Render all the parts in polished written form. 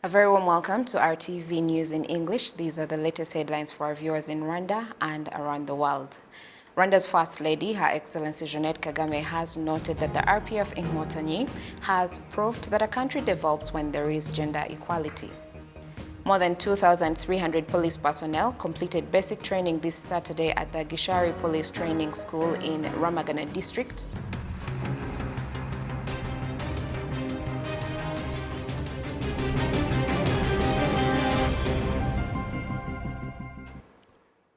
A very warm welcome to our TV News in English. These are the latest headlines for our viewers in Rwanda and around the world. Rwanda's First Lady, Her Excellency Jeanette Kagame, has noted that the RPF in Inkotanyi has proved that a country develops when there is gender equality. More than 2,300 police personnel completed basic training this Saturday at the Gishari Police Training School in Ramagana district.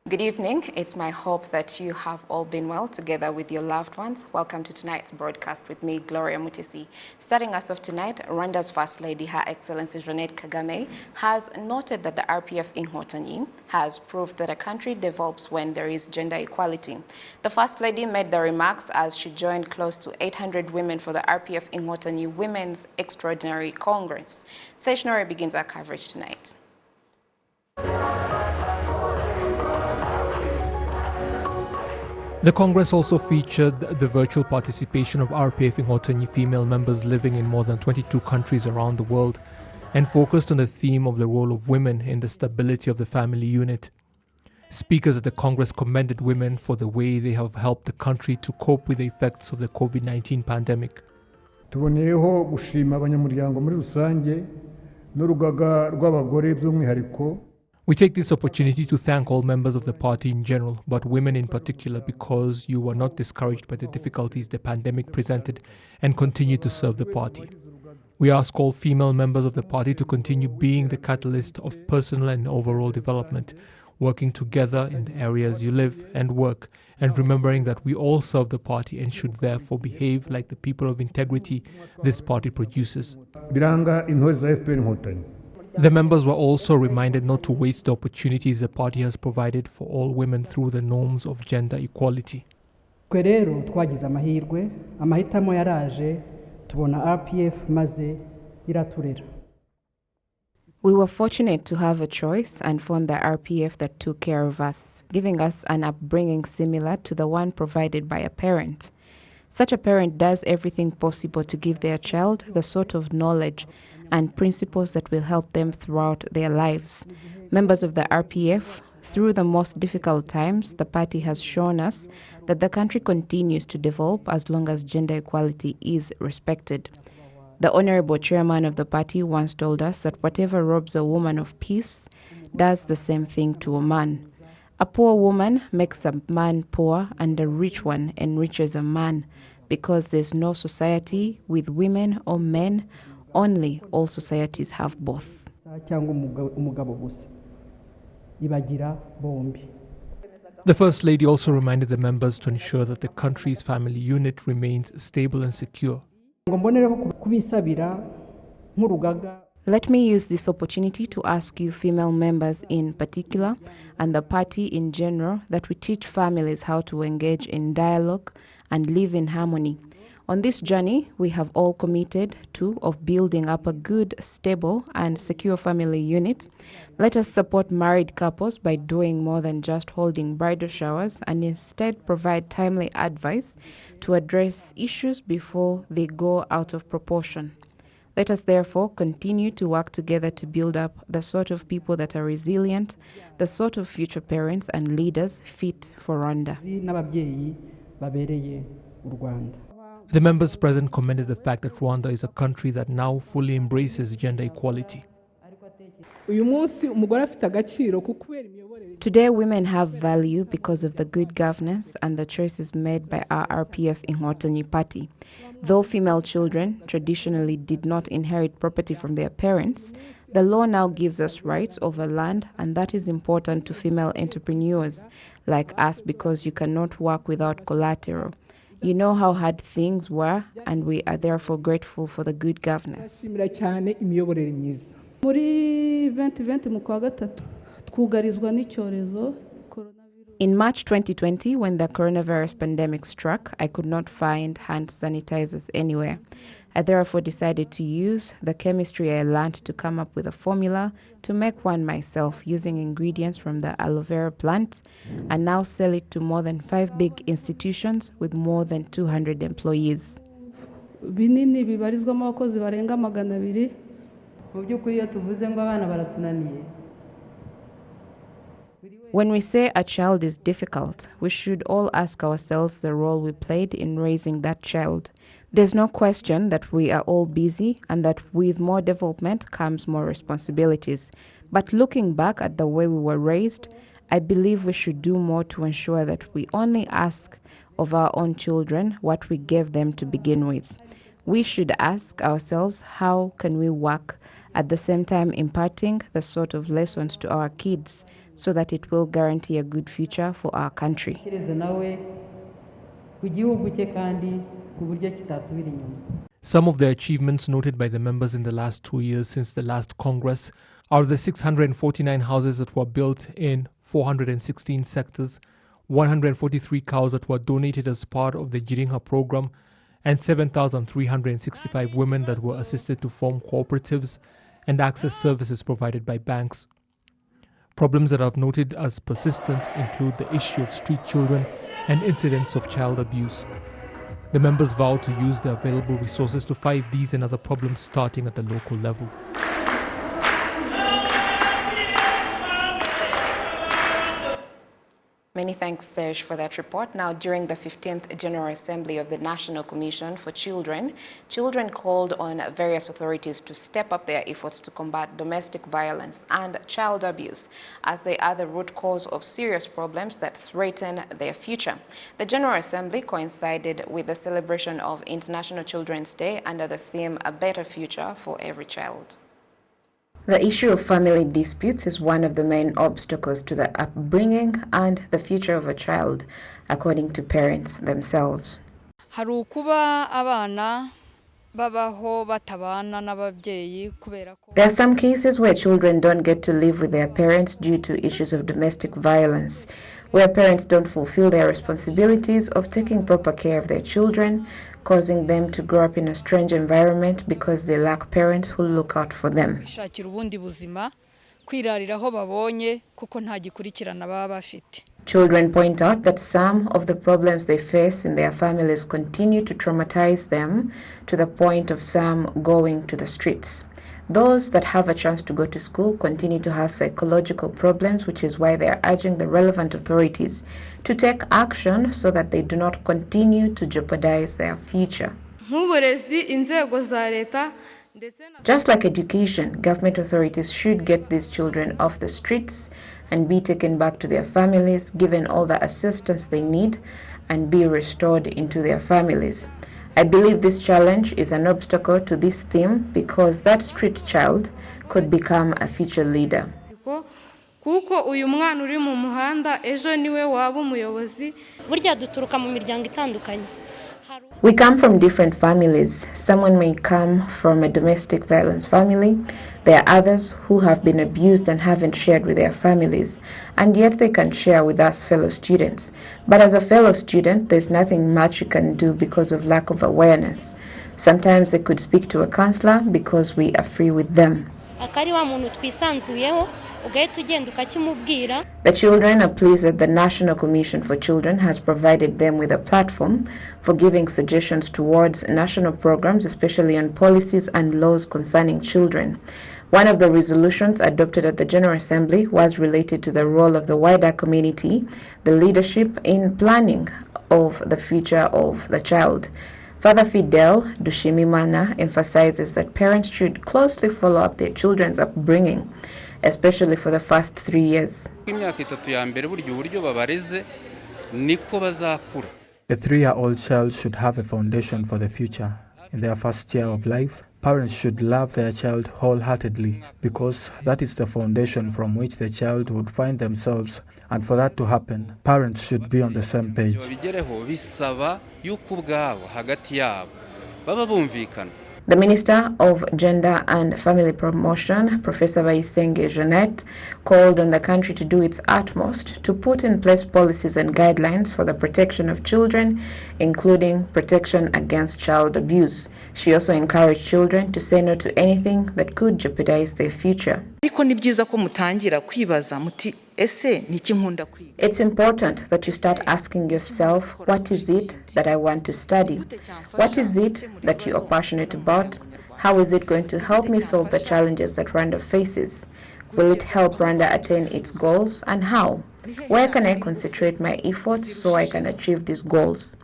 Good evening. It's my hope that you have all been well together with your loved ones. Welcome to tonight's broadcast with me, Gloria Mutesi. Starting us off tonight, Rwanda's First Lady, Her Excellency Jeanette Kagame, has noted that the RPF in Inkotanyi has proved that a country develops when there is gender equality. The First Lady made the remarks as she joined close to 800 women for the RPF in Inkotanyi Women's Extraordinary Congress. Sessionary begins our coverage tonight. The Congress also featured the virtual participation of RPF Inkotanyi female members living in more than 22 countries around the world and focused on the theme of the role of women in the stability of the family unit. Speakers at the Congress commended women for the way they have helped the country to cope with the effects of the COVID-19 pandemic. Tuboneyeho gushima abanyamuryango muri rusange n'urugaga rw'abagore by'umwihariko. We take this opportunity to thank all members of the party in general, but women in particular, because you were not discouraged by the difficulties the pandemic presented and continue to serve the party. We ask all female members of the party to continue being the catalyst of personal and overall development, working together in the areas you live and work, and remembering that we all serve the party and should therefore behave like the people of integrity this party produces. Biranga intore za FPR Inkotanyi. The members were also reminded not to waste the opportunities the party has provided for all women through the norms of gender equality. Twe rero twagize amahitamo yaraje tubona RPF maze iraturera. We were fortunate to have a choice and found the RPF that took care of us, giving us an upbringing similar to the one provided by a parent. Such a parent does everything possible to give their child the sort of knowledge and principles that will help them throughout their lives. Members of the RPF, through the most difficult times, the party has shown us that the country continues to develop as long as gender equality is respected. The honorable chairman of the party once told us that whatever robs a woman of peace does the same thing to a man. A poor woman makes a man poor, and a rich one enriches a man, because there's no society with women or men. Only all societies have both. The First Lady also reminded the members to ensure that the country's family unit remains stable and secure. Let me use this opportunity to ask you female members in particular and the party in general that we teach families how to engage in dialogue and live in harmony. On this journey, we have all committed to of building up a good, stable, and secure family unit. Let us support married couples by doing more than just holding bridal showers and instead provide timely advice to address issues before they go out of proportion. Let us therefore continue to work together to build up the sort of people that are resilient, the sort of future parents and leaders fit for Rwanda. The members present commended the fact that Rwanda is a country that now fully embraces gender equality. Today, women have value because of the good governance and the choices made by our RPF in Inkotanyi party. Though female children traditionally did not inherit property from their parents, the law now gives us rights over land, and that is important to female entrepreneurs like us because you cannot work without collateral. You know how hard things were, and we are therefore grateful for the good governance. In March 2020, when the coronavirus pandemic struck, I could not find hand sanitizers anywhere. I therefore decided to use the chemistry I learned to come up with a formula to make one myself using ingredients from the aloe vera plant, and now sell it to more than 5 big institutions with more than 200 employees. mu by'ukuri iyo tuvuze ngo abana baratunaniye. When we say a child is difficult, we should all ask ourselves the role we played in raising that child. There's no question that we are all busy and that with more development comes more responsibilities. But looking back at the way we were raised, I believe we should do more to ensure that we only ask of our own children what we gave them to begin with. We should ask ourselves, how can we work at the same time imparting the sort of lessons to our kids so that it will guarantee a good future for our country. Some of the achievements noted by the members in the last 2 years since the last Congress are the 649 houses that were built in 416 sectors, 143 cows that were donated as part of the Girinka program, and 7,365 women that were assisted to form cooperatives and access services provided by banks. Problems that I've noted as persistent include the issue of street children and incidents of child abuse. The members vowed to use the available resources to fight these and other problems starting at the local level. Many thanks, Serge, for that report. Now, during the 15th General Assembly of the National Commission for Children, children called on various authorities to step up their efforts to combat domestic violence and child abuse, as they are the root cause of serious problems that threaten their future. The General Assembly coincided with the celebration of International Children's Day under the theme, A Better Future for Every Child. The issue of family disputes is one of the main obstacles to the upbringing and the future of a child, according to parents themselves. There are some cases where children don't get to live with their parents due to issues of domestic violence, where parents don't fulfill their responsibilities of taking proper care of their children, causing them to grow up in a strange environment because they lack parents who look out for them. Children point out that some of the problems they face in their families continue to traumatize them to the point of some going to the streets. Those that have a chance to go to school continue to have psychological problems, which is why they are urging the relevant authorities to take action so that they do not continue to jeopardize their future. Just like education, government authorities should get these children off the streets and be taken back to their families, given all the assistance they need, and be restored into their families. I believe this challenge is an obstacle to this theme because that street child could become a future leader. We come from different families. Someone may come from a domestic violence family. There are others who have been abused and haven't shared with their families, and yet they can share with us fellow students. But as a fellow student, there's nothing much you can do because of lack of awareness. Sometimes they could speak to a counselor because we are free with them. The children are pleased that the National Commission for Children has provided them with a platform for giving suggestions towards national programs, especially on policies and laws concerning children. One of the resolutions adopted at the General Assembly was related to the role of the wider community, the leadership in planning of the future of the child. Father Fidel Dushimimana emphasizes that parents should closely follow up their children's upbringing, especially for the first 3 years. A 3-year-old child should have a foundation for the future. In their first year of life, parents should love their child wholeheartedly because that is the foundation from which the child would find themselves. And for that to happen, parents should be on the same page. The Minister of Gender and Family Promotion, Professor Bayisenge Jeanette, called on the country to do its utmost to put in place policies and guidelines for the protection of children, including protection against child abuse. She also encouraged children to say no to anything that could jeopardize their future. It's important that you start asking yourself, what is it that I want to study? What is it that you are passionate about? How is it going to help me solve the challenges that Rwanda faces? Will it help Rwanda attain its goals, and how? Where can I concentrate my efforts so I can achieve these goals?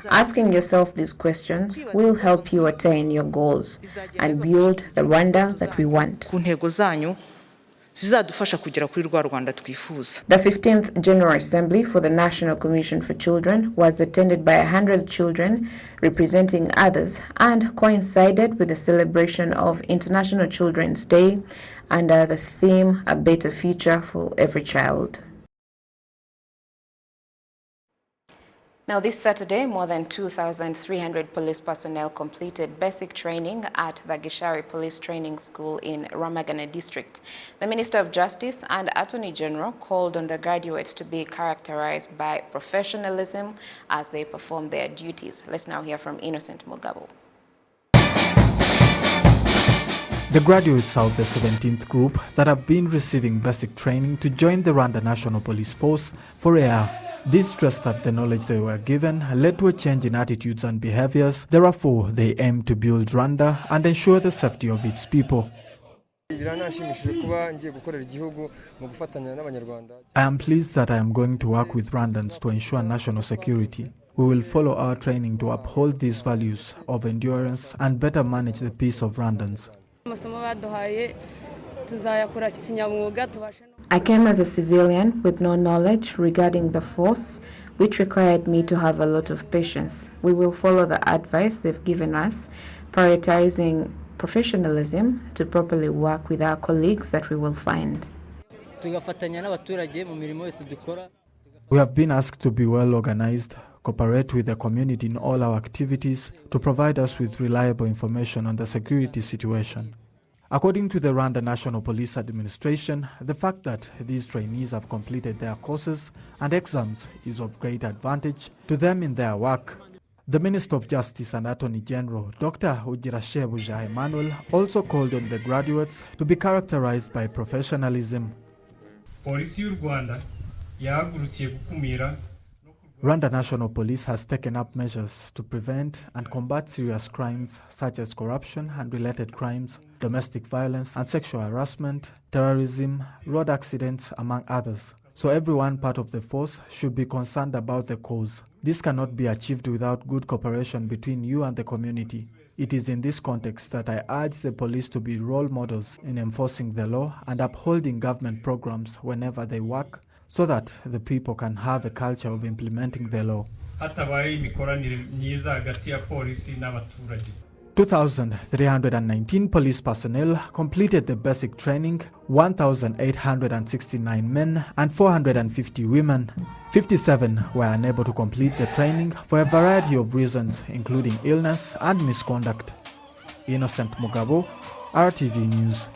Asking yourself these questions will help you attain your goals and build the Rwanda that we want. The 15th General Assembly for the National Commission for Children was attended by 100 children representing others and coincided with the celebration of International Children's Day under the theme A Better Future for Every Child. Now, this Saturday, more than 2,300 police personnel completed basic training at the Gishari Police Training School in Ramagana District. The Minister of Justice and Attorney General called on the graduates to be characterized by professionalism as they perform their duties. Let's now hear from Innocent Mugabo. The graduates of the 17th group that have been receiving basic training to join the Rwanda National Police Force for a year. They stressed that the knowledge they were given led to a change in attitudes and behaviors. Therefore, they aim to build Rwanda and ensure the safety of its people. I am pleased that I am going to work with Rwandans to ensure national security. We will follow our training to uphold these values of endurance and better manage the peace of Rwandans. I came as a civilian with no knowledge regarding the force, which required me to have a lot of patience. We will follow the advice they've given us, prioritizing professionalism to properly work with our colleagues that we will find. We have been asked to be well organized, cooperate with the community in all our activities to provide us with reliable information on the security situation. According to the Rwanda National Police Administration, the fact that these trainees have completed their courses and exams is of great advantage to them in their work. The Minister of Justice and Attorney General, Dr. Ugirashebuja Emmanuel, also called on the graduates to be characterized by professionalism. Rwanda National Police has taken up measures to prevent and combat serious crimes such as corruption and related crimes, domestic violence and sexual harassment, terrorism, road accidents, among others. So everyone part of the force should be concerned about the cause. This cannot be achieved without good cooperation between you and the community. It is in this context that I urge the police to be role models in enforcing the law and upholding government programs whenever they work, so that the people can have a culture of implementing the law. 2,319 police personnel completed the basic training, 1,869 men and 450 women. 57 were unable to complete the training for a variety of reasons, including illness and misconduct. Innocent Mugabo, RTV News.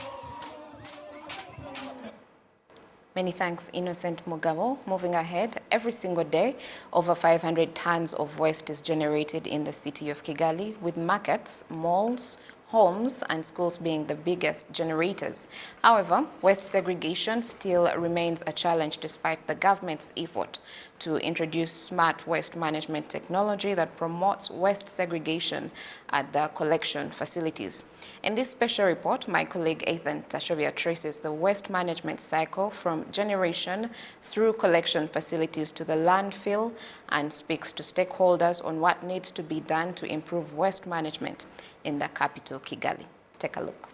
Many thanks, Innocent Mugabo. Moving ahead, every single day, over 500 tons of waste is generated in the city of Kigali, with markets, malls, homes and schools being the biggest generators. However, waste segregation still remains a challenge despite the government's effort to introduce smart waste management technology that promotes waste segregation at the collection facilities. In this special report, my colleague Ethan Tashovia traces the waste management cycle from generation through collection facilities to the landfill and speaks to stakeholders on what needs to be done to improve waste management in the capital, Kigali. Take a look.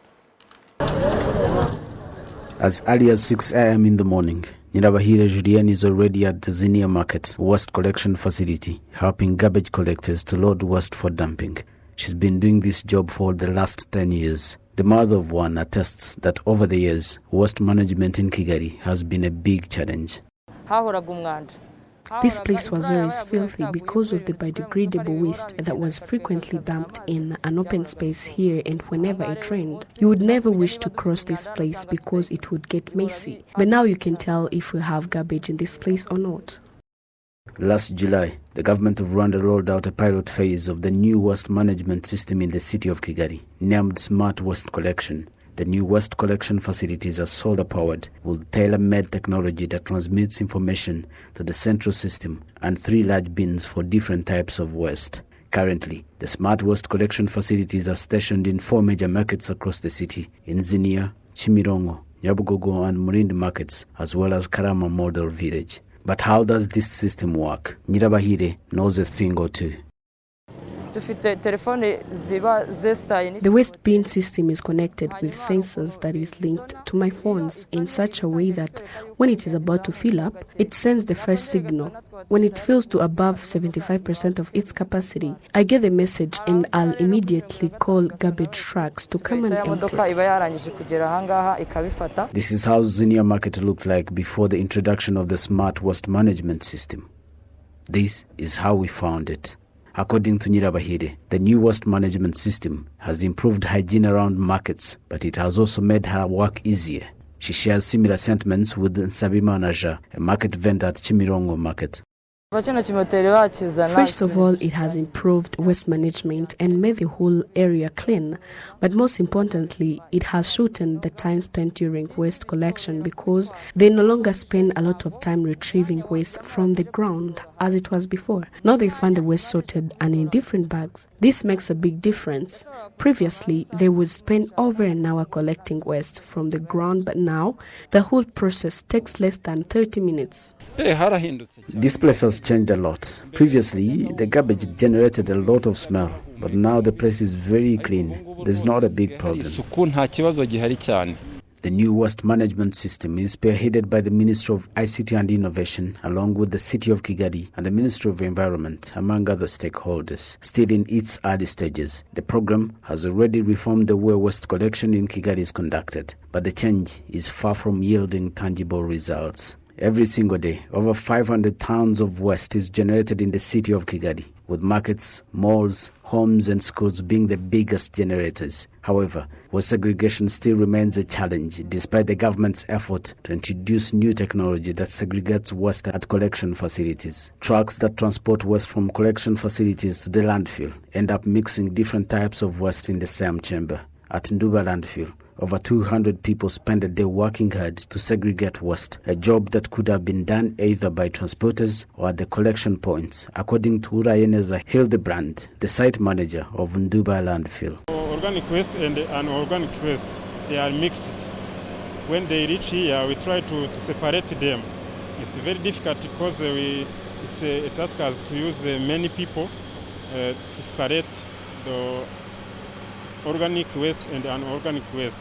As early as 6 a.m. in the morning, Nyirabahire Julien is already at the Zinia Market waste collection facility, helping garbage collectors to load waste for dumping. She's been doing this job for the last 10 years. The mother of one attests that over the years, waste management in Kigali has been a big challenge. This place was always filthy because of the biodegradable waste that was frequently dumped in an open space here, and whenever it rained, you would never wish to cross this place because it would get messy. But now you can tell if we have garbage in this place or not. Last July, the government of Rwanda rolled out a pilot phase of the new waste management system in the city of Kigali, named Smart Waste Collection. The new waste collection facilities are solar-powered with tailor-made technology that transmits information to the central system and 3 large bins for different types of waste. Currently, the smart waste collection facilities are stationed in 4 major markets across the city, in Zinia, Chimirongo, Nyabugogo and Murindi markets, as well as Karama Model Village. But how does this system work? Nyirabahire knows a thing or two. The waste bin system is connected with sensors that is linked to my phones in such a way that when it is about to fill up, it sends the first signal. When it fills to above 75% of its capacity, I get the message and I'll immediately call garbage trucks to come and empty it. This is how Zinia Market looked like before the introduction of the smart waste management system. This is how we found it. According to Nyirabahire, the new waste management system has improved hygiene around markets, but it has also made her work easier. She shares similar sentiments with Nsabima Naja, a market vendor at Chimirongo Market. First of all, it has improved waste management and made the whole area clean. But most importantly, it has shortened the time spent during waste collection because they no longer spend a lot of time retrieving waste from the ground as it was before. Now they find the waste sorted and in different bags. This makes a big difference. Previously, they would spend over an hour collecting waste from the ground, but now the whole process takes less than 30 minutes. This place has changed a lot. Previously, the garbage generated a lot of smell, but now the place is very clean. There's not a big problem. The new waste management system is spearheaded by the Ministry of ICT and Innovation, along with the City of Kigali and the Ministry of Environment, among other stakeholders. Still in its early stages, the program has already reformed the way waste collection in Kigali is conducted, but the change is far from yielding tangible results. Every single day, over 500 tons of waste is generated in the city of Kigali, with markets, malls, homes and schools being the biggest generators. However, waste segregation still remains a challenge despite the government's effort to introduce new technology that segregates waste at collection facilities. Trucks that transport waste from collection facilities to the landfill end up mixing different types of waste in the same chamber. At Nduba landfill, over 200 people spend a day working hard to segregate waste, a job that could have been done either by transporters or at the collection points, according to Urayeneza Hildebrand, the site manager of Nduba landfill. Organic waste and unorganic waste, they are mixed. When they reach here, we try to separate them. It's very difficult because it's asked us to use many people to separate the organic waste and unorganic waste.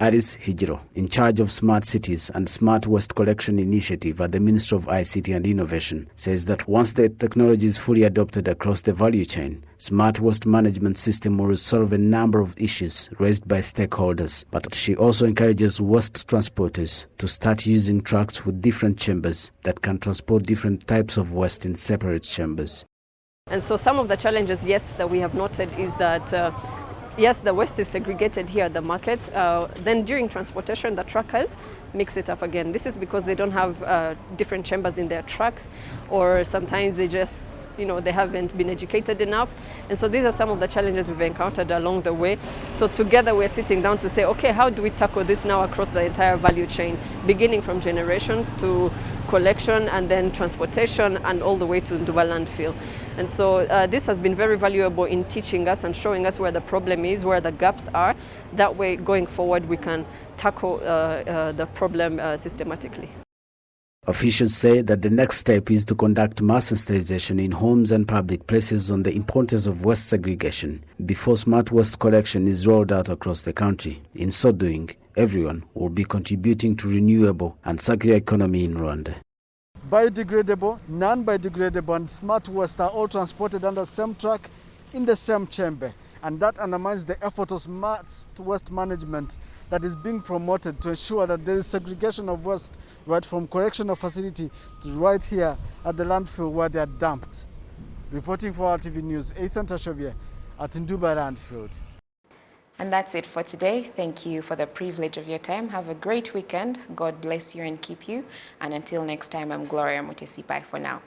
Aris Hijiro, in charge of Smart Cities and Smart Waste Collection Initiative at the Ministry of ICT and Innovation, says that once the technology is fully adopted across the value chain, Smart Waste Management System will resolve a number of issues raised by stakeholders. But she also encourages waste transporters to start using trucks with different chambers that can transport different types of waste in separate chambers. And so some of the challenges, yes, that we have noted is that yes, the waste is segregated here at the market. Then during transportation, the truckers mix it up again. This is because they don't have different chambers in their trucks, or sometimes they just, they haven't been educated enough. And so these are some of the challenges we've encountered along the way. So together we're sitting down to say, okay, how do we tackle this now across the entire value chain, beginning from generation to collection and then transportation and all the way to Nduba landfill. And so this has been very valuable in teaching us and showing us where the problem is, where the gaps are. That way, going forward, we can tackle the problem systematically. Officials say that the next step is to conduct mass sensitization in homes and public places on the importance of waste segregation before smart waste collection is rolled out across the country. In so doing, everyone will be contributing to renewable and circular economy in Rwanda. Biodegradable, non-biodegradable and smart waste are all transported under the same truck in the same chamber. And that undermines the effort of smart waste management that is being promoted to ensure that there is segregation of waste right from correctional facility to right here at the landfill where they are dumped. Reporting for RTV News, Ethan Tashobia at Nduba landfill. And that's it for today. Thank you for the privilege of your time. Have a great weekend. God bless you and keep you. And until next time, I'm Gloria Mutesi. Bye for now.